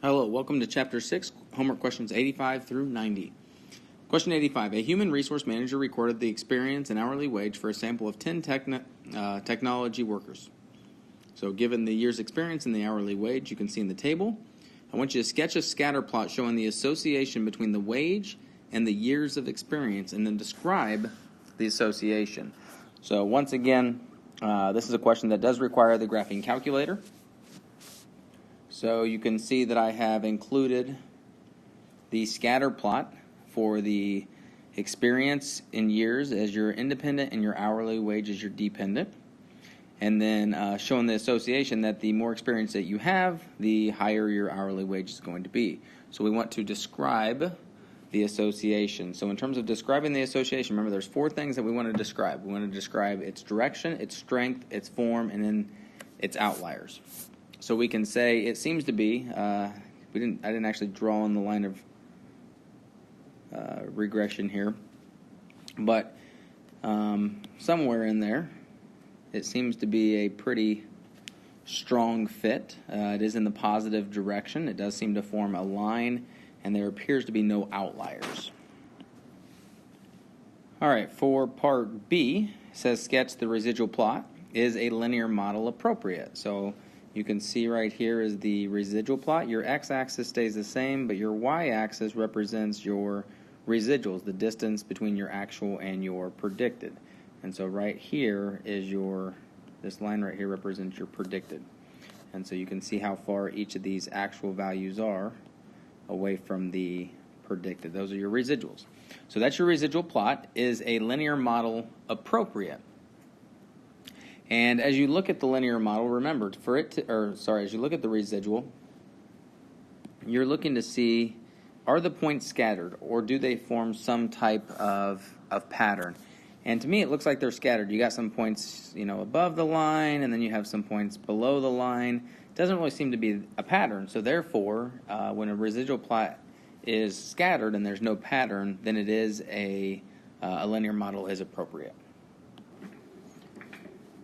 Hello, welcome to Chapter 6, homework questions 85 through 90. Question 85. A human resource manager recorded the experience and hourly wage for a sample of 10 technology workers. So given the year's experience and the hourly wage, you can see in the table. I want you to sketch a scatter plot showing the association between the wage and the years of experience, and then describe the association. So once again, this is a question that does require the graphing calculator. So you can see that I have included the scatter plot for the experience in years as your independent and your hourly wage as your dependent. And then showing the association that the more experience that you have, the higher your hourly wage is going to be. So we want to describe the association. So in terms of describing the association, remember there's 4 things that we want to describe. We want to describe its direction, its strength, its form, and then its outliers. So we can say it seems to be, I didn't actually draw on the line of regression here, but somewhere in there it seems to be a pretty strong fit. It is in the positive direction. It does seem to form a line, and there appears to be no outliers. All right, for part B, it says sketch the residual plot. Is a linear model appropriate? So you can see right here is the residual plot. Your x-axis stays the same, but your y-axis represents your residuals, the distance between your actual and your predicted. And so right here is this line right here represents your predicted. And so you can see how far each of these actual values are away from the predicted. Those are your residuals. So that's your residual plot. Is a linear model appropriate? And as you look at the linear model, remember, as you look at the residual, you're looking to see, are the points scattered, or do they form some type of pattern? And to me, it looks like they're scattered. You got some points, above the line, and then you have some points below the line. It doesn't really seem to be a pattern. So therefore, when a residual plot is scattered and there's no pattern, then it is a linear model is appropriate.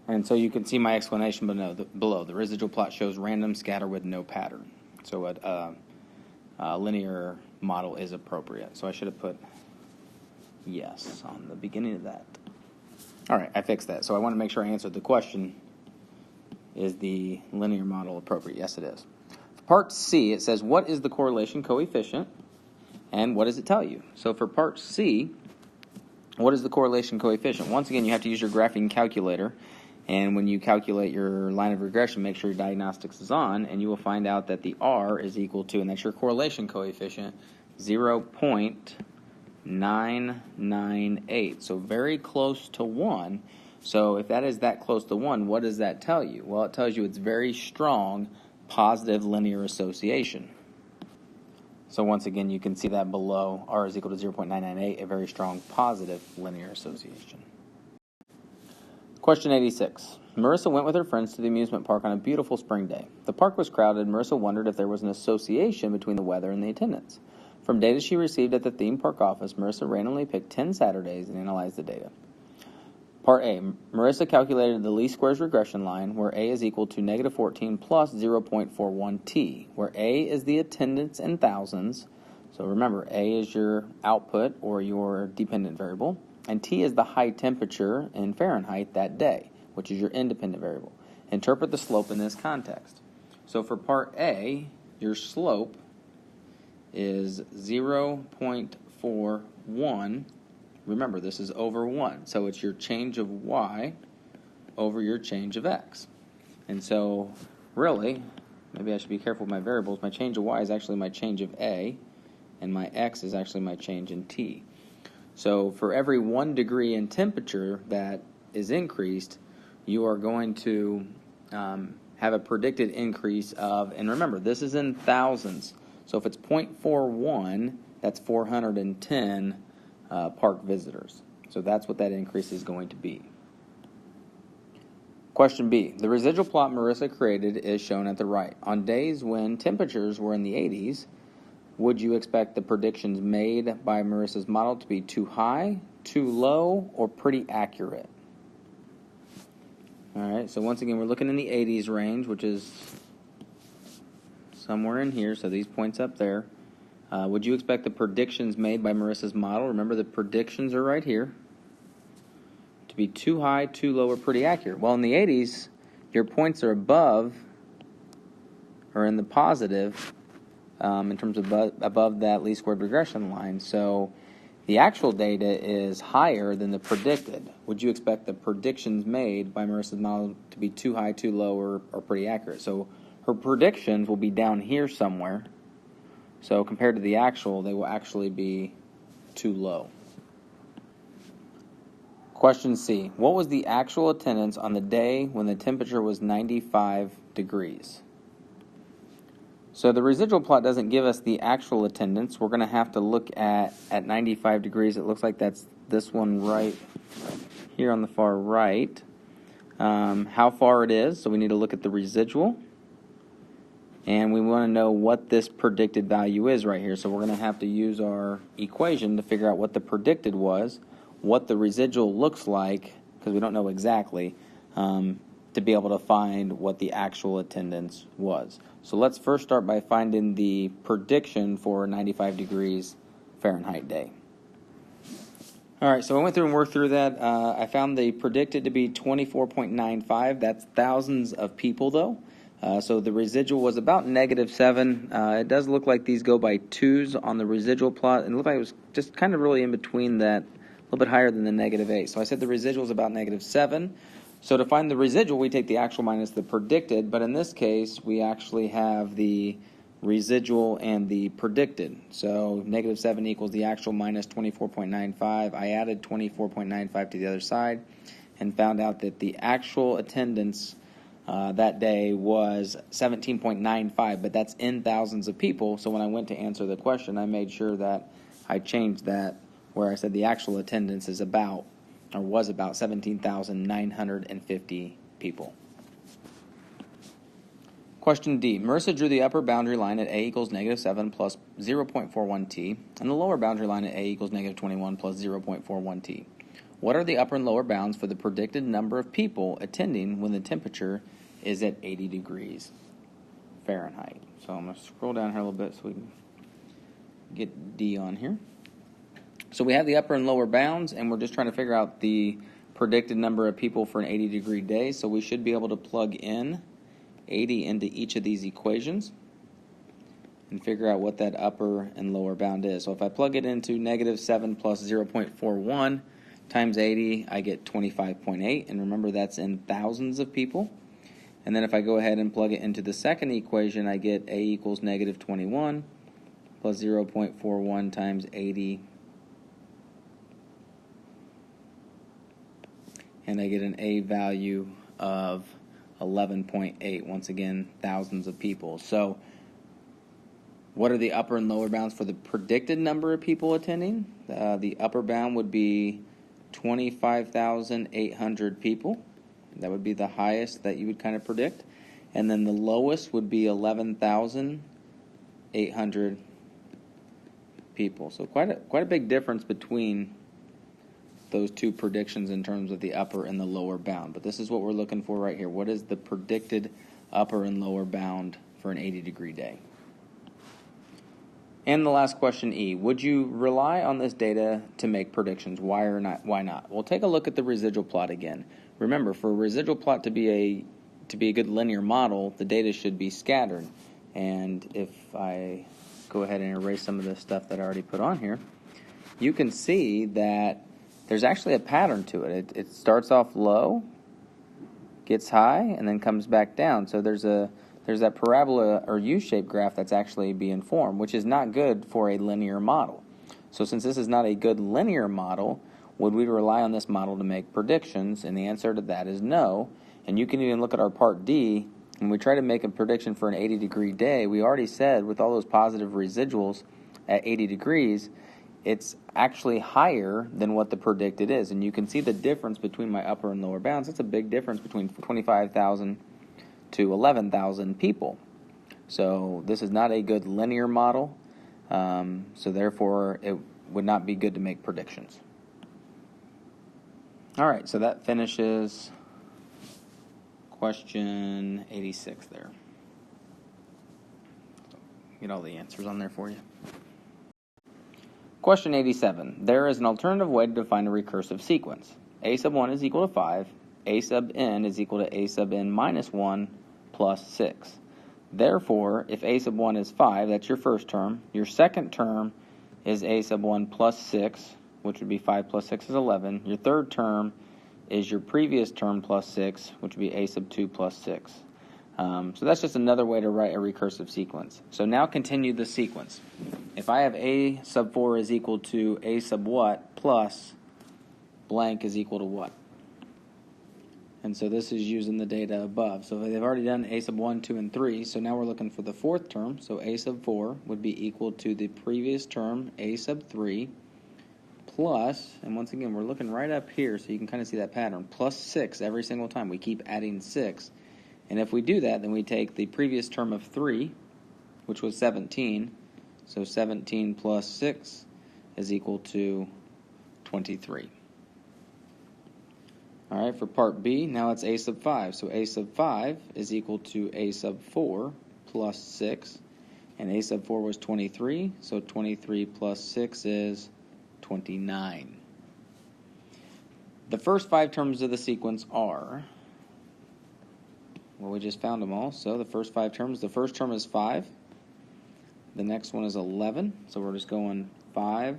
And so you can see my explanation below. The residual plot shows random scatter with no pattern. So a linear model is appropriate. So I should have put yes on the beginning of that. All right, I fixed that. So I want to make sure I answered the question. Is the linear model appropriate? Yes, it is. For part C, it says, what is the correlation coefficient and what does it tell you? So for part C, what is the correlation coefficient? Once again, you have to use your graphing calculator. And when you calculate your line of regression, make sure your diagnostics is on, and you will find out that the R is equal to, and that's your correlation coefficient, 0.998. So very close to 1. So if that is that close to 1, what does that tell you? Well, it tells you it's very strong positive linear association. So once again, you can see that below. R is equal to 0.998, a very strong positive linear association. Question 86. Marissa went with her friends to the amusement park on a beautiful spring day. The park was crowded, and Marissa wondered if there was an association between the weather and the attendance. From data she received at the theme park office, Marissa randomly picked 10 Saturdays and analyzed the data. Part A. Marissa calculated the least squares regression line, where A is equal to negative 14 plus 0.41t, where A is the attendance in thousands. So remember, A is your output or your dependent variable, and T is the high temperature in Fahrenheit that day, which is your independent variable. Interpret the slope in this context. So for part A, your slope is 0.41. Remember, this is over 1. So it's your change of y over your change of x. And so really, maybe I should be careful with my variables. My change of y is actually my change of A, and my x is actually my change in t. So for every 1 degree in temperature that is increased, you are going to have a predicted increase of, and remember, this is in thousands. So if it's 0.41, that's 410 park visitors. So that's what that increase is going to be. Question B. The residual plot Marissa created is shown at the right. On days when temperatures were in the 80s, would you expect the predictions made by Marissa's model to be too high, too low, or pretty accurate? All right, so once again, we're looking in the 80s range, which is somewhere in here, so these points up there. Would you expect the predictions made by Marissa's model? Remember, the predictions are right here. To be too high, too low, or pretty accurate. Well, in the 80s, your points are above, or in the positive, in terms of above that least squared regression line. So the actual data is higher than the predicted. Would you expect the predictions made by Marissa's model to be too high, too low, or pretty accurate? So her predictions will be down here somewhere. So compared to the actual, they will actually be too low. Question C. What was the actual attendance on the day when the temperature was 95 degrees? So the residual plot doesn't give us the actual attendance. We're going to have to look at 95 degrees. It looks like that's this one right here on the far right. How far it is, so we need to look at the residual. And we want to know what this predicted value is right here. So we're going to have to use our equation to figure out what the predicted was, what the residual looks like, because we don't know exactly, to be able to find what the actual attendance was. So let's first start by finding the prediction for 95 degrees Fahrenheit day. All right, so I went through and worked through that. I found the predicted to be 24.95. That's thousands of people, though. So the residual was about -7. It does look like these go by twos on the residual plot, and it looked like it was just kind of really in between that, a little bit higher than the -8. So I said the residual is about -7. So to find the residual, we take the actual minus the predicted, but in this case, we actually have the residual and the predicted. So -7 equals the actual minus 24.95. I added 24.95 to the other side and found out that the actual attendance that day was 17.95, but that's in thousands of people. So when I went to answer the question, I made sure that I changed that where I said the actual attendance is about, or was about 17,950 people. Question D. Marissa drew the upper boundary line at A equals -7 plus 0.41t and the lower boundary line at A equals -21 plus 0.41t. What are the upper and lower bounds for the predicted number of people attending when the temperature is at 80 degrees Fahrenheit? So I'm going to scroll down here a little bit so we can get D on here. So we have the upper and lower bounds, and we're just trying to figure out the predicted number of people for an 80-degree day. So we should be able to plug in 80 into each of these equations and figure out what that upper and lower bound is. So if I plug it into -7 plus 0.41 times 80, I get 25.8, and remember that's in thousands of people. And then if I go ahead and plug it into the second equation, I get A equals -21 plus 0.41 times 80, and I get an A value of 11.8, once again, thousands of people. So what are the upper and lower bounds for the predicted number of people attending? The upper bound would be 25,800 people. That would be the highest that you would kind of predict. And then the lowest would be 11,800 people. So quite a big difference between those two predictions in terms of the upper and the lower bound. But this is what we're looking for right here. What is the predicted upper and lower bound for an 80-degree day? And the last question, E. Would you rely on this data to make predictions? Why or not? Why not? Well, take a look at the residual plot again. Remember, for a residual plot to be a good linear model, the data should be scattered. And if I go ahead and erase some of the stuff that I already put on here, you can see that there's actually a pattern to it. It starts off low, gets high, and then comes back down. So there's that parabola or U-shaped graph that's actually being formed, which is not good for a linear model. So since this is not a good linear model, would we rely on this model to make predictions? And the answer to that is no. And you can even look at our part D. When we try to make a prediction for an 80-degree day, we already said with all those positive residuals at 80 degrees, it's actually higher than what the predicted is. And you can see the difference between my upper and lower bounds. That's a big difference between 25,000 to 11,000 people. So this is not a good linear model. So therefore, it would not be good to make predictions. All right, so that finishes question 86 there. Get all the answers on there for you. Question 87. There is an alternative way to define a recursive sequence. A sub 1 is equal to 5. A sub n is equal to A sub n minus 1 plus 6. Therefore, if A sub 1 is 5, that's your first term. Your second term is A sub 1 plus 6, which would be 5 plus 6 is 11. Your third term is your previous term plus 6, which would be A sub 2 plus 6. So that's just another way to write a recursive sequence. So now continue the sequence. If I have A sub 4 is equal to A sub what plus blank is equal to what? And so this is using the data above. So they've already done A sub 1, 2, and 3. So now we're looking for the fourth term. So A sub 4 would be equal to the previous term, A sub 3, plus, and once again, we're looking right up here so you can kind of see that pattern, plus 6 every single time. We keep adding 6. And if we do that, then we take the previous term of 3, which was 17. So 17 plus 6 is equal to 23. All right, for part B, now it's A sub 5. So A sub 5 is equal to A sub 4 plus 6. And A sub 4 was 23, so 23 plus 6 is 29. The first 5 terms of the sequence are, well, we just found them all. So the first 5 terms, the first term is 5. The next one is 11. So we're just going 5,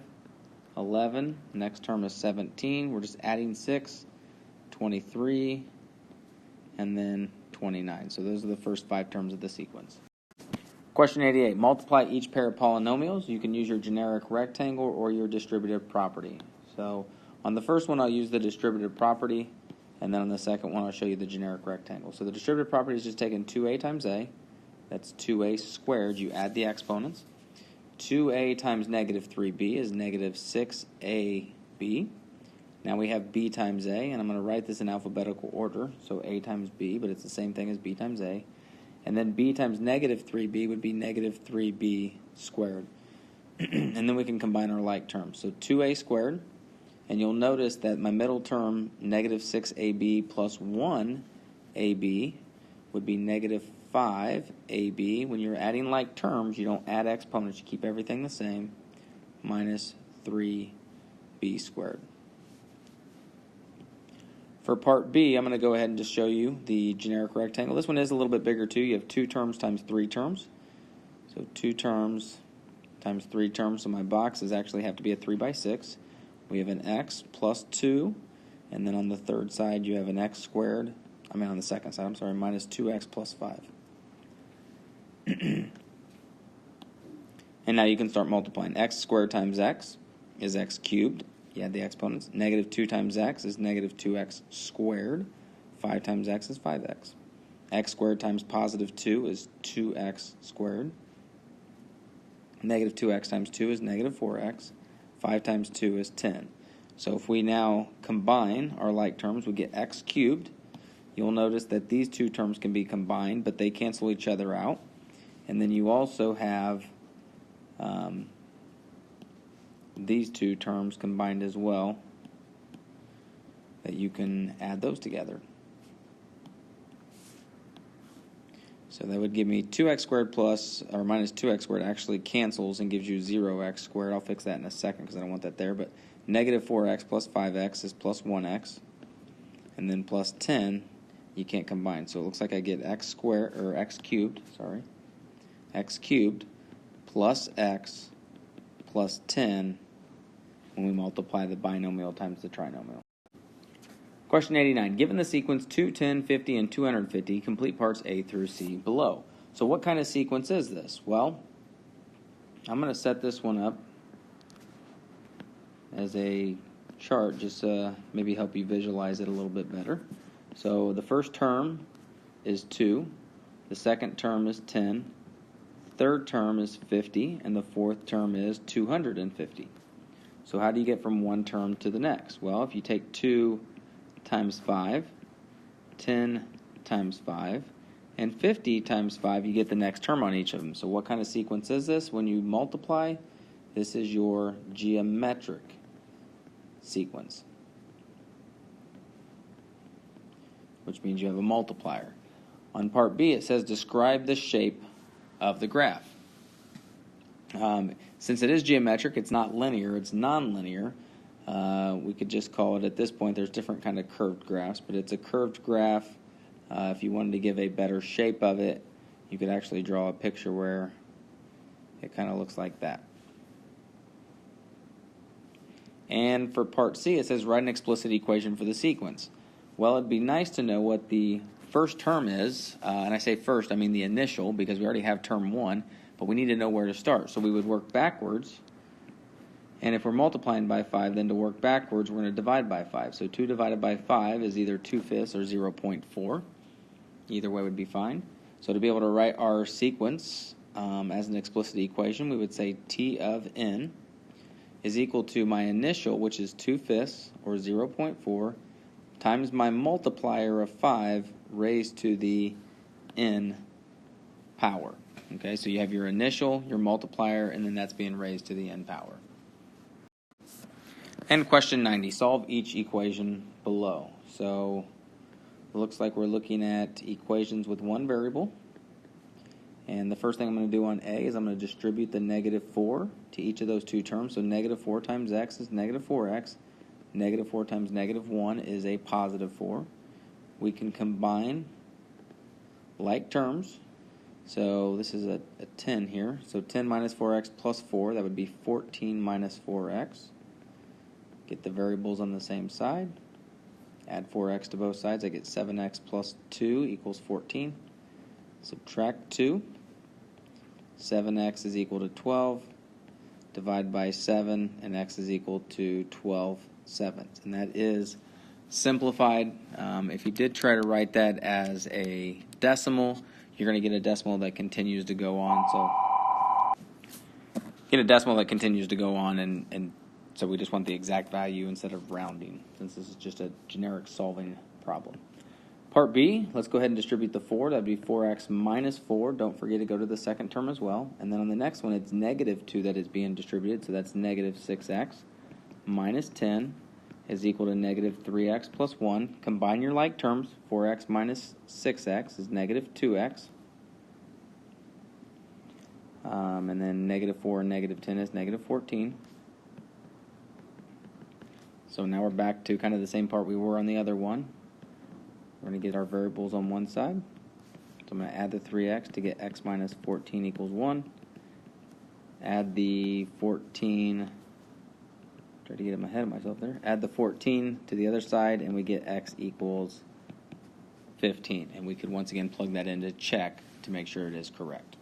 11. Next term is 17. We're just adding 6, 23, and then 29. So those are the first 5 terms of the sequence. Question 88. Multiply each pair of polynomials. You can use your generic rectangle or your distributive property. So on the first one, I'll use the distributive property. And then on the second one, I'll show you the generic rectangle. So the distributive property is just taking 2a times a. That's 2a squared. You add the exponents. 2a times negative 3b is negative 6ab. Now we have b times a, and I'm going to write this in alphabetical order. So a times b, but it's the same thing as b times a. And then b times negative 3b would be negative 3b squared. And then we can combine our like terms. So 2a squared. And you'll notice that my middle term, negative 6ab plus 1ab, would be negative 5ab. When you're adding like terms, you don't add exponents. You keep everything the same, minus 3b squared. For part B, I'm going to go ahead and just show you the generic rectangle. This one is a little bit bigger too. You have 2 terms times 3 terms. So 2 terms times 3 terms. So my boxes actually have to be a 3 by 6. We have an x plus 2, and then on the third side you have an x squared. On the second side, I'm sorry, minus 2x plus 5. And now you can start multiplying. X squared times x is x cubed. You add the exponents. Negative 2 times x is negative 2x squared. 5 times x is 5x. X squared times positive 2 is 2x squared. Negative 2x times 2 is negative 4x. 5 times 2 is 10. So if we now combine our like terms, we get x cubed. You'll notice that these 2 terms can be combined, but they cancel each other out. And then you also have these 2 terms combined as well, that you can add those together. So that would give me 2x squared plus, or minus 2x squared actually cancels and gives you 0x squared. I'll fix that in a second because I don't want that there. But negative 4x plus 5x is plus 1x. And then plus 10, you can't combine. So it looks like I get x squared, or x cubed, sorry. X cubed plus x plus 10 when we multiply the binomial times the trinomial. Question 89. Given the sequence 2, 10, 50, and 250, complete parts A through C below. So what kind of sequence is this? Well, I'm going to set this one up as a chart, just to maybe help you visualize it a little bit better. So the first term is 2, the second term is 10, third term is 50, and the fourth term is 250. So how do you get from one term to the next? Well, if you take 2 times 5, 10 times 5, and 50 times 5, you get the next term on each of them. So what kind of sequence is this? When you multiply, this is your geometric sequence, which means you have a multiplier. On part B, it says describe the shape of the graph. Since it is geometric, it's not linear, it's nonlinear. We could just call it, at this point, there's different kind of curved graphs, but it's a curved graph. If you wanted to give a better shape of it, you could actually draw a picture where it kind of looks like that. And for part C, it says write an explicit equation for the sequence. Well, it'd be nice to know what the first term is, and I say first, I mean the initial, because we already have term 1, but we need to know where to start. So we would work backwards, and if we're multiplying by 5, then to work backwards, we're going to divide by 5. So 2 divided by 5 is either 2/5 or 0.4. Either way would be fine. So to be able to write our sequence as an explicit equation, we would say T of n is equal to my initial, which is 2/5 or 0.4, times my multiplier of 5 raised to the n power. Okay, so you have your initial, your multiplier, and then that's being raised to the n power. And question 90, solve each equation below. So it looks like we're looking at equations with one variable. And the first thing I'm going to do on A is I'm going to distribute the -4 to each of those two terms. So -4 times x is -4x. -4 times -1 is a +4. We can combine like terms. So this is a 10 here. So 10 minus 4x plus 4, that would be 14 minus 4x. Get the variables on the same side. Add 4x to both sides. I get 7x plus 2 equals 14. Subtract 2. 7x is equal to 12. Divide by 7, and x is equal to 12/7. And that is simplified. If you did try to write that as a decimal, you're going to get a decimal that continues to go on. So get a decimal that continues to go on, and so we just want the exact value instead of rounding, since this is just a generic solving problem. Part B, let's go ahead and distribute the 4. That would be 4x minus 4. Don't forget to go to the second term as well. And then on the next one, it's -2 that is being distributed, so that's -6x minus 10 is equal to -3x plus 1. Combine your like terms. 4x minus 6x is -2x. And then -4 and -10 is -14. So now we're back to kind of the same part we were on the other one. We're going to get our variables on one side. So I'm going to add the 3x to get x minus 14 equals 1. Add the 14, try to get ahead of myself there. Add the 14 to the other side, and we get x equals 15. And we could once again plug that in to check to make sure it is correct.